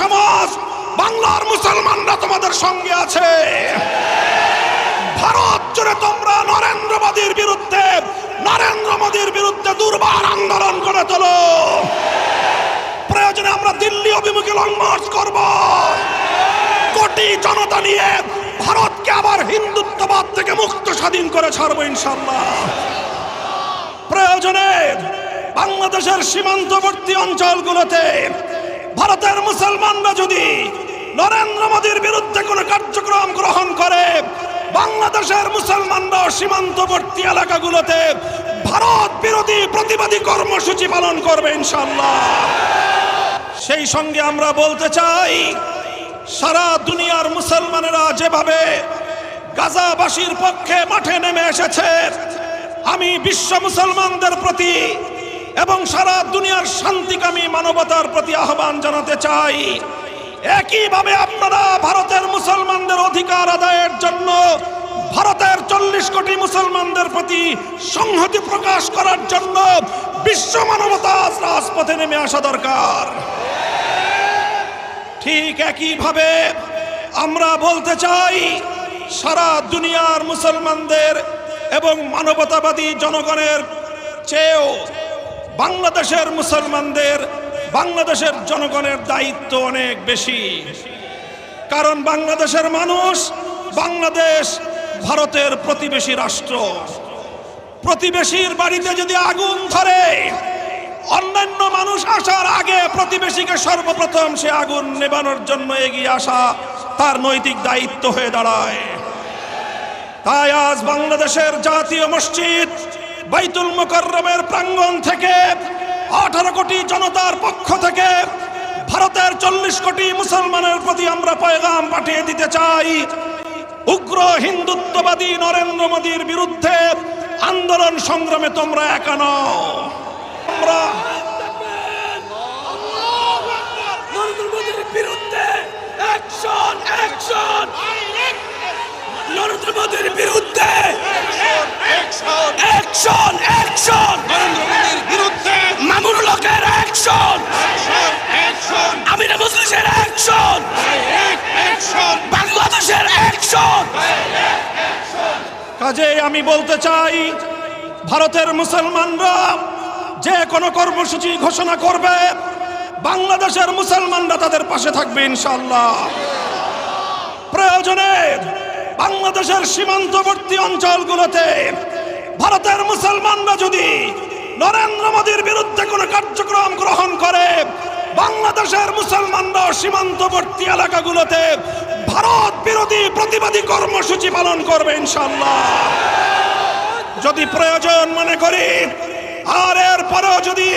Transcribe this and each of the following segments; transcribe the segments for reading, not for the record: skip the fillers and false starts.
সমাজ, বাংলার মুসলমানরা তোমাদের সঙ্গে আছে। ভারত জুড়ে তোমরা নরেন্দ্র মোদীর বিরুদ্ধে দুর্বার আন্দোলন করে তোলো। প্রয়োজনে আমরা দিল্লি অভিমুখে লং মার্চ করব। কোটি জনতা নিয়ে ভারতকে আবার হিন্দুত্ববাদ থেকে মুক্ত স্বাধীন করে ছাড়বো ইনশাআল্লাহ। প্রয়োজনে বাংলাদেশের সীমান্তবর্তী অঞ্চলগুলোতে ভারতের মুসলমানরা যদি নরেন্দ্র মোদীর বিরুদ্ধে কোনো কার্যক্রম গ্রহণ করে, বাংলাদেশের মুসলমানরা সীমান্তবর্তী এলাকাগুলোতে ভারত বিরোধী প্রতিবাদী কর্মসূচি পালন করবে ইনশাআল্লাহ। সেই সঙ্গে আমরা বলতে চাই, সারা দুনিয়ার মুসলমানেরা যেভাবে গাজাবাসীর পক্ষে মাঠে নেমে এসেছে, আমি বিশ্ব মুসলমানদের প্রতি এবং সারা দুনিয়ার শান্তিকামী মানবতার প্রতি আহ্বান জানাতে চাই, একইভাবে আপনারা ভারতের মুসলমানদের অধিকার আদায়ের জন্য ভারতের 40 কোটি মুসলমানদের প্রতি সংহতি প্রকাশ করার জন্য বিশ্ব মানবতা রাজপথে নেমে আসা দরকার। ঠিক একইভাবে আমরা বলতে চাই, সারা দুনিয়ার মুসলমানদের এবং মানবতাবাদী জনগণের চেয়েও বাংলাদেশের মুসলমানদের, বাংলাদেশের জনগণের দায়িত্ব অনেক বেশি। কারণ বাংলাদেশের মানুষ, বাংলাদেশ ভারতের প্রতিবেশী রাষ্ট্র। প্রতিবেশীর বাড়িতে যদি আগুন ধরে, অন্যান্য মানুষ আসার আগে প্রতিবেশীকে সর্বপ্রথম সে আগুন নেভানোর জন্য এগিয়ে আসা তার নৈতিক দায়িত্ব হয়ে দাঁড়ায়। তাই আজ বাংলাদেশের জাতীয় মসজিদ বাইতুল মুকাররমের প্রাঙ্গণ থেকে 18 কোটি জনতার পক্ষ থেকে ভারতের 40 কোটি মুসলমানের প্রতি আমরা পয়গাম পাঠিয়ে দিতে চাই, উগ্র হিন্দুত্ববাদী নরেন্দ্র মোদীর বিরুদ্ধে আন্দোলন সংগ্রামে তোমরা একা নও। আমরা নরেন্দ্র মোদীর বিরুদ্ধে অ্যাকশন, অ্যাকশন, নরেন্দ্র মোদীর বিরুদ্ধে অ্যাকশন, অ্যাকশন, নরেন্দ্র মোদীর বিরুদ্ধে মামুনুল হকের অ্যাকশন, অ্যাকশন, আমিনা মজলিসের অ্যাকশন, অ্যাকশন, বাংলাদেশের অ্যাকশন। কাজেই আমি বলতে চাই, ভারতের মুসলমানরা যে কোনো কর্মসূচি ঘোষণা করবে, বাংলাদেশের মুসলমানরা তাদের পাশে থাকবে ইনশাআল্লাহ। প্রয়োজনে বাংলাদেশের সীমান্তবর্তী অঞ্চলগুলোতে ভারতের মুসলমানরা যদি নরেন্দ্র মোদীর বিরুদ্ধে কোনো কার্যক্রম গ্রহণ করে, বাংলাদেশের মুসলমানরা সীমান্তবর্তী এলাকাগুলোতে ভারত বিরোধী প্রতিবাদী কর্মসূচি পালন করবে ইনশাআল্লাহ। যদি প্রয়োজন মনে করি, আর এর পরেও যদি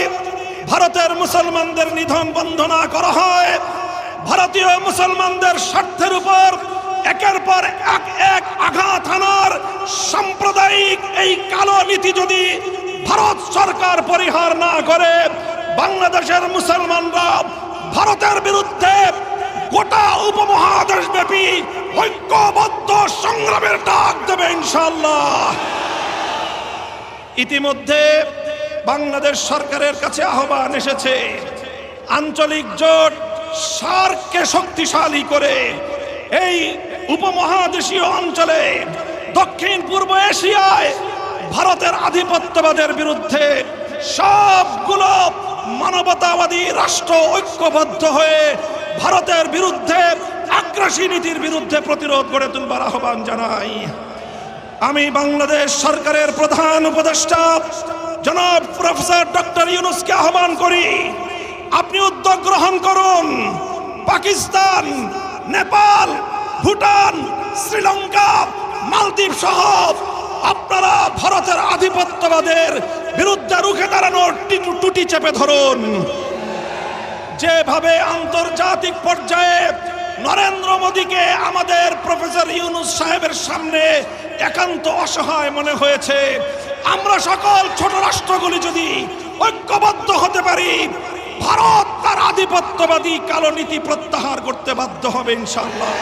ভারতের মুসলমানদের নিধন বন্ধ না করা হয়, ভারতীয় মুসলমানদের স্বার্থের উপর একের পর এক আঘাত হানার সাম্প্রদায়িক এই কালো নীতি যদি ভারত সরকার পরিহার না করে, বাংলাদেশের মুসলমানরা ভারতের বিরুদ্ধে গোটা উপমহাদেশ ব্যাপী ঐক্যবদ্ধ সংগ্রামের ডাক দেবে ইনশাআল্লাহ। ইতিমধ্যে বাংলাদেশ সরকারের কাছে আহ্বান এসেছে, আঞ্চলিক জোট সার্ককে শক্তিশালী করে এই উপমহাদেশীয় অঞ্চলে, দক্ষিণ পূর্ব এশিয়ায় ভারতের আধিপত্যবাদের বিরুদ্ধে সবগুলো মানবতাবাদী রাষ্ট্র ঐক্যবদ্ধ হয়ে ভারতের বিরুদ্ধে আগ্রাসী নীতির বিরুদ্ধে প্রতিরোধ গড়ে তুলবার আহ্বান জানাই। আমি বাংলাদেশ সরকারের প্রধান উপদেষ্টা জনাব প্রফেসর ডক্টর ইউনূসকে আহ্বান করি, আপনি উদ্যোগ গ্রহণ করুন। পাকিস্তান, নেপাল, ভুটান, শ্রীলঙ্কা, মালদ্বীপ সহ আপনারা ভারতের আধিপত্যবাদের বিরুদ্ধে রুখে দাঁড়ানোর টুটি চেপে ধরুন। যেভাবে আন্তর্জাতিক পর্যায়ে নরেন্দ্র মোদীকে আমাদের প্রফেসর ইউনূস সাহেবের সামনে একান্ত অসহায় মনে হয়েছে, আমরা সকল ছোট রাষ্ট্রগুলি যদি ঐক্যবদ্ধ হতে পারি, ভারত তার আধিপত্যবাদী কালো নীতি প্রত্যাহার করতে বাধ্য হবে ইনশাআল্লাহ।